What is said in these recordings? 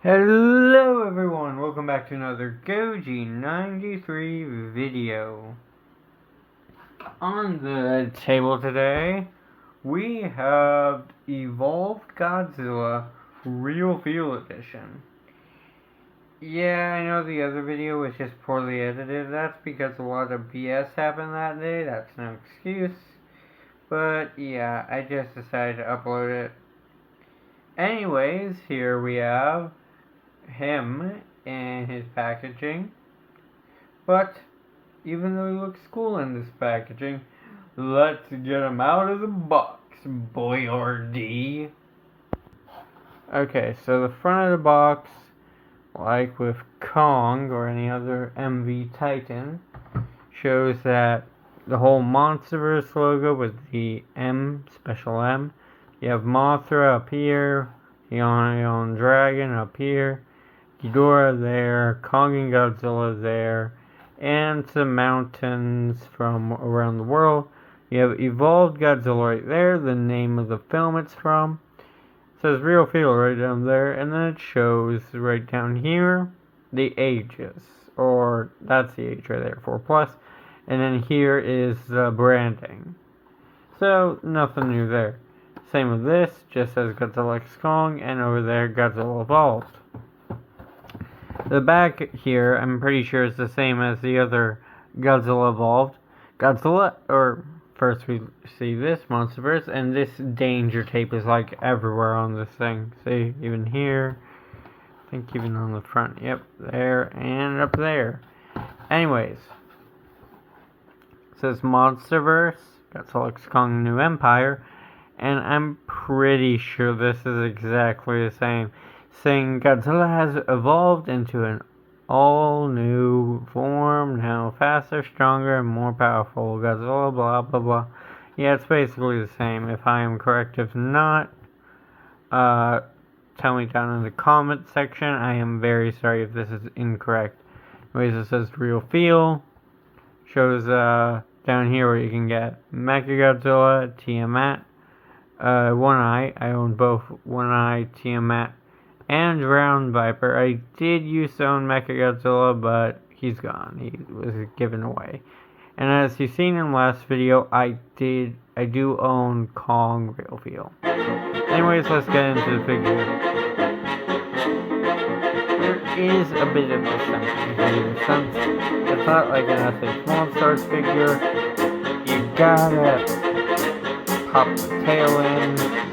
Hello everyone, welcome back to another Goji 93 video. On the table today, we have Evolved Godzilla Real Feel Edition. Yeah, I know the other video was just poorly edited. That's because a lot of BS happened that day. That's no excuse. But yeah, I just decided to upload it. Anyways, here we have him and his packaging. But even though he looks cool in this packaging, let's get him out of the box, boy RD. Okay, so the front of the box, like with Kong or any other MV Titan, shows that the whole Monsterverse logo with the M, special M. You have Mothra up here, the Ion Dragon up here, Ghidorah there, Kong and Godzilla there, and some mountains from around the world. You have Evolved Godzilla right there, the name of the film it's from. It says Real Feel right down there, and then it shows right down here the ages, or that's the age right there, 4+, and then here is the branding. So, nothing new there. Same with this, just says Godzilla X Kong, and over there Godzilla Evolved. The back here, I'm pretty sure it's the same as the other Godzilla Evolved. Godzilla, or first we see this Monsterverse, and this danger tape is like everywhere on this thing. See, even here, I think even on the front, yep, there, and up there. Anyways, it says Monsterverse, Godzilla X Kong New Empire, and I'm pretty sure this is exactly the same. Saying Godzilla has evolved into an all-new form, now faster, stronger, and more powerful. Godzilla, blah, blah, blah. Yeah, it's basically the same, if I am correct. If not, tell me down in the comment section. I am very sorry if this is incorrect. Anyways, it says Real Feel. Shows, down here where you can get Mechagodzilla, Tiamat, One Eye. I own both One Eye, Tiamat, and Drowned Viper. I did used to own Mechagodzilla, but he's gone. He was given away. And as you've seen in the last video, I do own Kong Real Feel. Anyways, let's get into the figure. There is a bit of dissension here. Since it's not like an SH Monstars figure, you gotta pop the tail in.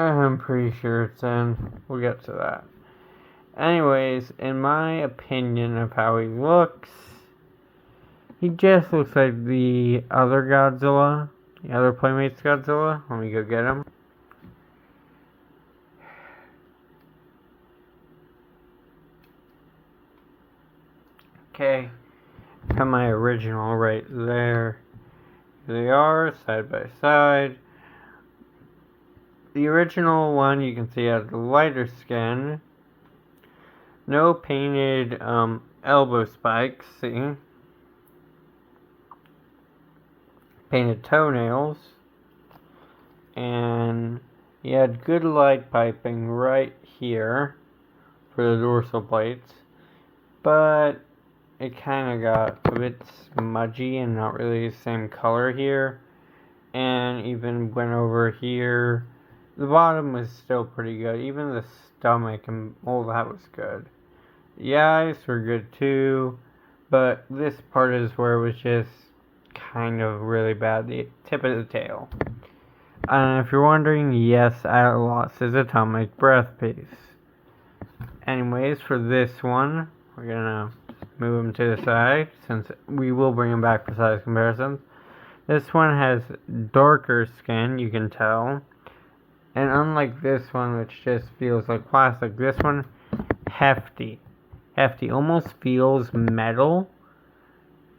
I'm pretty sure it's in. We'll get to that. Anyways, in my opinion of how he looks, he just looks like the other Godzilla, the other Playmates Godzilla. Let me go get him. Okay, got my original right there. Here they are, side by side. The original one you can see has the lighter skin. No painted elbow spikes, see? Painted toenails. And he had good light piping right here for the dorsal plates. But it kind of got a bit smudgy and not really the same color here. And even went over here. The bottom was still pretty good. Even the stomach and all that was good. The eyes were good too. But this part is where it was just kind of really bad. The tip of the tail. If you're wondering, yes, I lost his atomic breath piece. Anyways, for this one, we're gonna move him to the side since we will bring him back for size comparisons. This one has darker skin, you can tell. And unlike this one, which just feels like plastic, this one, hefty. Hefty. Almost feels metal.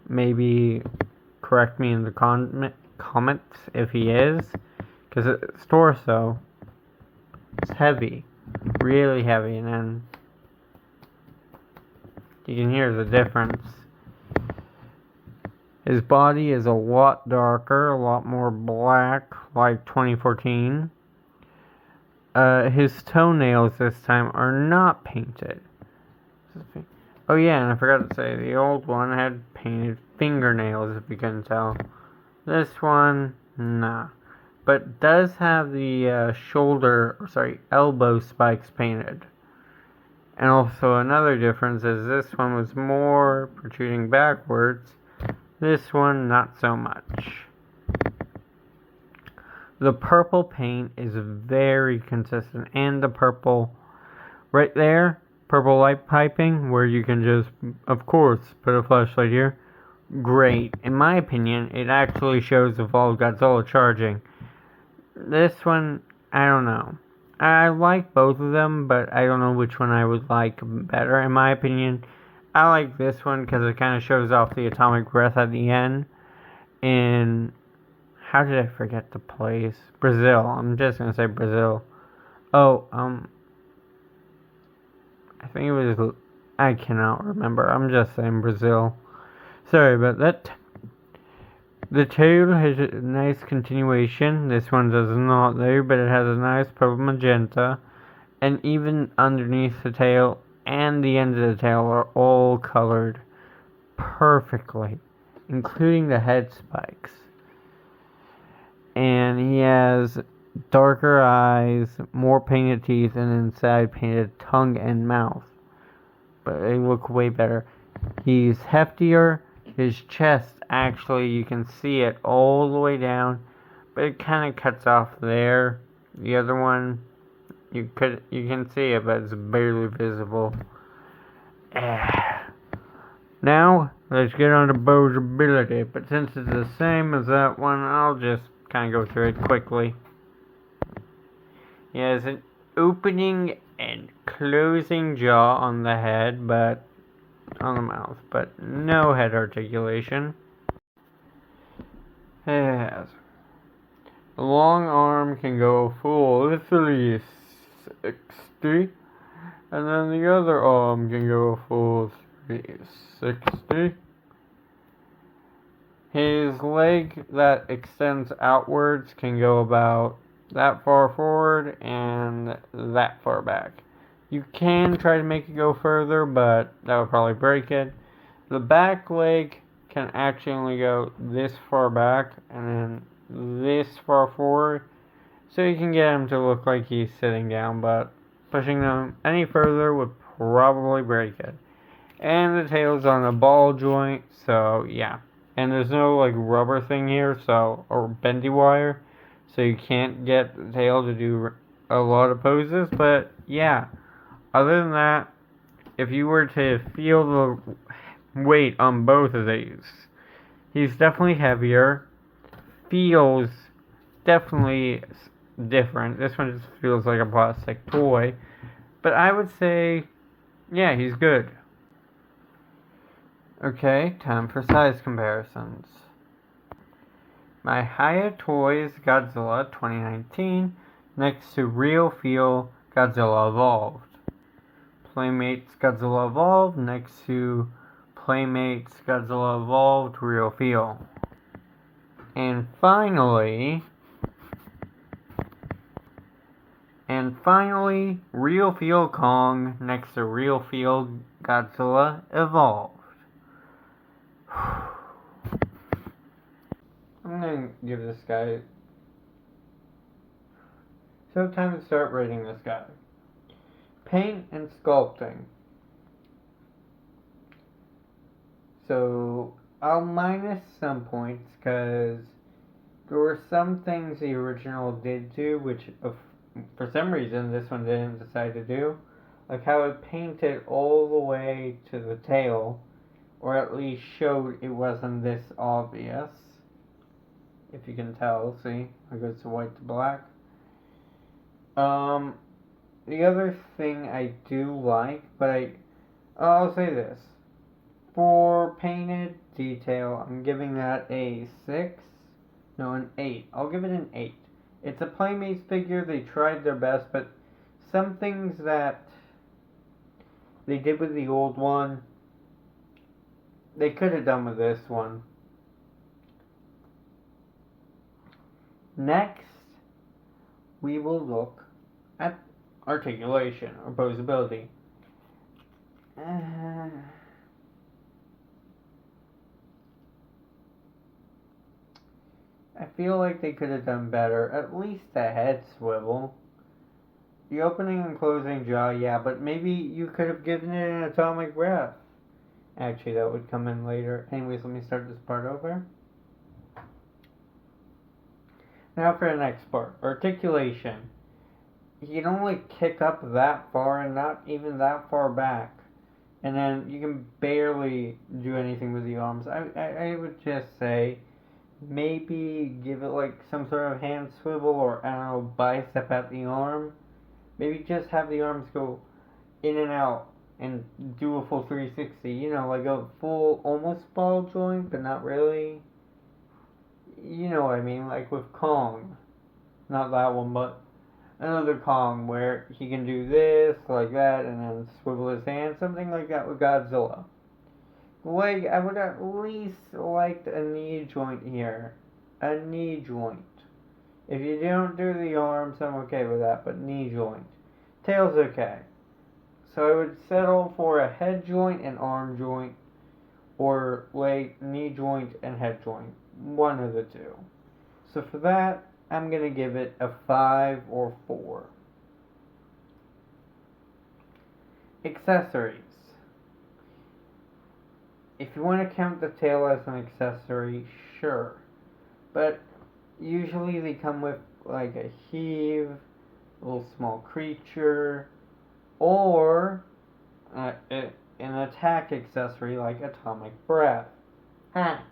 Maybe correct me in the comments if he is. Because its torso is heavy. Really heavy. And then you can hear the difference. His body is a lot darker, a lot more black, like 2014. His toenails this time are not painted. Oh yeah, and I forgot to say, the old one had painted fingernails, if you couldn't tell. This one, nah. But does have the elbow spikes painted. And also another difference is this one was more protruding backwards. This one, not so much. The purple paint is very consistent, and the purple right there, purple light piping, where you can just, of course, put a flashlight here. Great. In my opinion, it actually shows the fall of Godzilla charging. This one, I don't know. I like both of them, but I don't know which one I would like better. In my opinion, I like this one because it kind of shows off the atomic breath at the end. And how did I forget the place? Brazil. I'm just gonna say Brazil. Oh, I think it was. I cannot remember. I'm just saying Brazil. Sorry about that. The tail has a nice continuation. This one does not though, but it has a nice purple magenta. And even underneath the tail and the end of the tail are all colored perfectly, including the head spikes. And he has darker eyes, more painted teeth, and inside painted tongue and mouth. But they look way better. He's heftier. His chest, actually, you can see it all the way down, but it kind of cuts off there. The other one, you can see it, but it's barely visible. Now, let's get on to Bo's ability, but since it's the same as that one, I'll just kind of go through it quickly. He has an opening and closing jaw on the head, but on the mouth, but no head articulation. It has a long arm, can go full 360, and then the other arm can go full 360. His leg that extends outwards can go about that far forward and that far back. You can try to make it go further, but that would probably break it. The back leg can actually only go this far back and then this far forward. So you can get him to look like he's sitting down, but pushing them any further would probably break it. And the tail's on a ball joint, so yeah. And there's no like rubber thing here, or bendy wire, so you can't get the tail to do a lot of poses, but yeah. Other than that, if you were to feel the weight on both of these, he's definitely heavier, feels definitely different. This one just feels like a plastic toy, but I would say, yeah, he's good. Okay, time for size comparisons. My Hiya Toys Godzilla 2019 next to Real Feel Godzilla Evolved. Playmates Godzilla Evolved next to Playmates Godzilla Evolved Real Feel. And finally, Real Feel Kong next to Real Feel Godzilla Evolved. I'm gonna give this guy. So time to start rating this guy. Paint and sculpting. So I'll minus some points because there were some things the original did do, which for some reason this one didn't decide to do. Like how it painted all the way to the tail, or at least showed it wasn't this obvious. If you can tell, see, it goes to white to black. The other thing I do like, but I'll say this. For painted detail, I'm giving that a 6. No, an 8. I'll give it an 8. It's a Playmates figure. They tried their best, but some things that they did with the old one, they could have done with this one. Next, we will look at articulation or posability. I feel like they could have done better. At least the head swivel. The opening and closing jaw, yeah, but maybe you could have given it an atomic breath. Actually, that would come in later. Anyways, let me start this part over. Now for the next part. Articulation. You can only kick up that far and not even that far back. And then you can barely do anything with the arms. I would just say maybe give it like some sort of hand swivel or, I don't know, bicep at the arm. Maybe just have the arms go in and out and do a full 360. You know, like a full almost ball joint, but not really. You know what I mean, like with Kong. Not that one, but another Kong where he can do this, like that, and then swivel his hand. Something like that with Godzilla. Like, I would at least like a knee joint here. A knee joint. If you don't do the arms, I'm okay with that, but knee joint. Tail's okay. So I would settle for a head joint and arm joint, or like knee joint and head joint. One of the two. So for that, I'm going to give it a 5 or 4. Accessories. If you want to count the tail as an accessory, sure. But usually they come with like a heave, a little small creature, or an attack accessory like atomic breath, axe,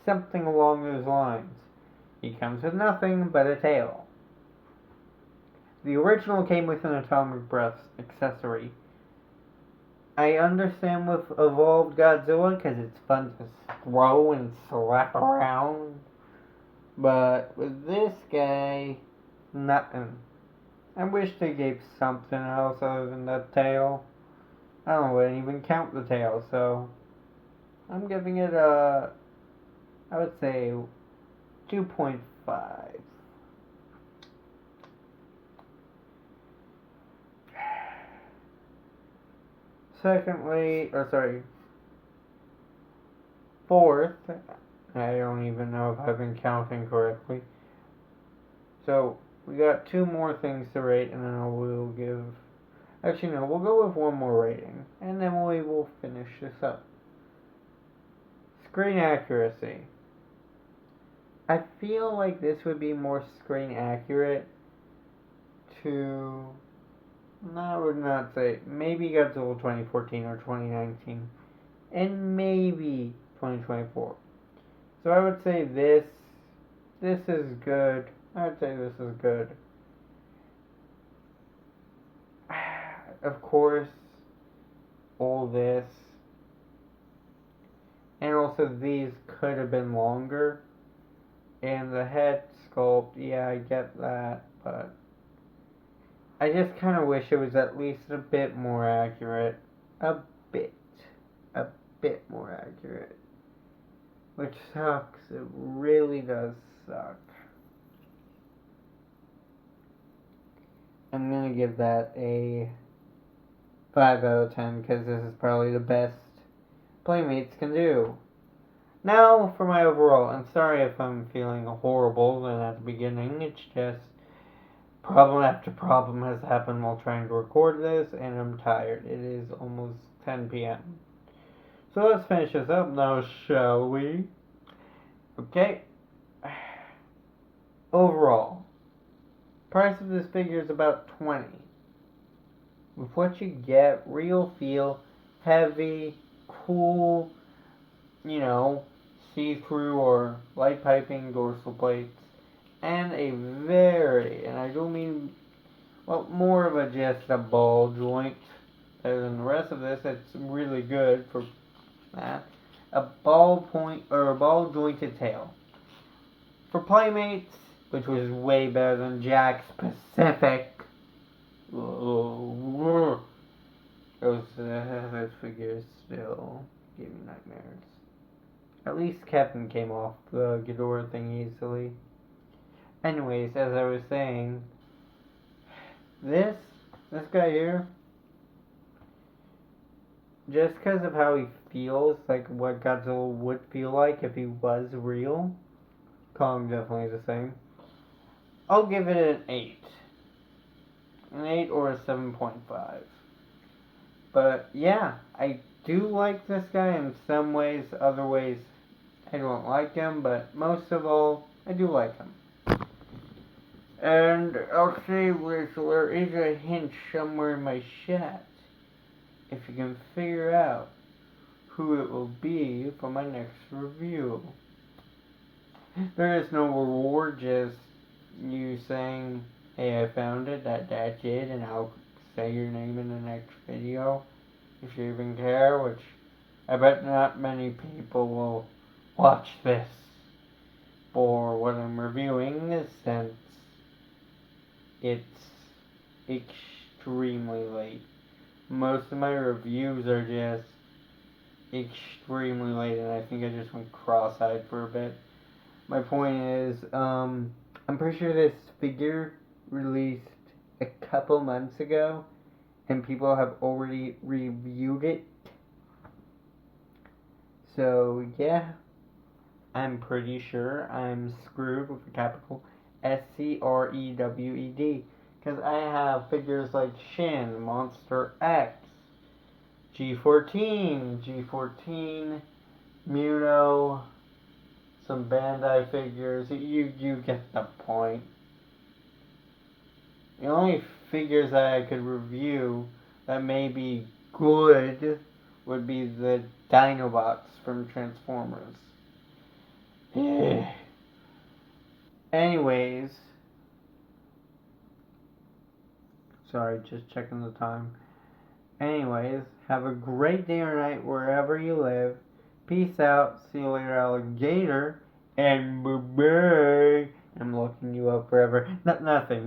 something along those lines. He comes with nothing but a tail. The original came with an atomic breath accessory. I understand with Evolved Godzilla because it's fun to throw and slap around. But with this guy, nothing. I wish they gave something else other than that tail. I don't know, I didn't even count the tail, so I'm giving it a, I would say, 2.5. Fourth, I don't even know if I've been counting correctly. So, we got 2 more things to rate, and then we'll give, actually no, we'll go with 1 more rating, and then we will finish this up. Screen accuracy. I feel like this would be more screen accurate to, no, I would not say, maybe Godzilla 2014 or 2019, and maybe 2024. So I would say this is good. I would say this is good. Of course, all this, and also these could have been longer. And the head sculpt, yeah, I get that, but I just kind of wish it was at least a bit more accurate. A bit more accurate. Which sucks. It really does suck. I'm gonna give that a 5 out of 10 because this is probably the best Playmates can do. Now for my overall. I'm sorry if I'm feeling horrible at the beginning. It's just problem after problem has happened while trying to record this, and I'm tired. It is almost 10 p.m. So let's finish this up now, shall we? Okay. Overall, price of this figure is about $20. With what you get, real feel, heavy, cool, see-through or light piping dorsal plates, and a very, and I don't mean, well, more of just a ball joint. Better than the rest of this, it's really good for that. A ball point, or a ball jointed tail. For Playmates, which was way better than Jack's Pacific. Those figures still give me nightmares. At least Captain came off the Ghidorah thing easily. Anyways, as I was saying, this guy here, just because of how he feels, like what Godzilla would feel like if he was real, Kong definitely the same. I'll give it an 8. An 8 or a 7.5. But yeah, I do like this guy in some ways, other ways I don't like him, but most of all, I do like him. And I'll say there is a hint somewhere in my chat, if you can figure out who it will be for my next review. There is no reward, just you saying, hey, I found it, that's it, and I'll say your name in the next video, if you even care, which I bet not many people will watch this for what I'm reviewing, since it's extremely late. Most of my reviews are just extremely late, and I think I just went cross-eyed for a bit. My point is, I'm pretty sure this figure released a couple months ago, and people have already reviewed it. So, yeah, I'm pretty sure I'm screwed with a capital SCREWED. Because I have figures like Shin, Monster X, G14, Muno, some Bandai figures. You get the point. The only figures that I could review that may be good would be the Dinobots from Transformers. Anyways, sorry, just checking the time. Anyways, have a great day or night wherever you live. Peace out. See you later, alligator. And bye-bye. I'm looking you up forever. Nothing.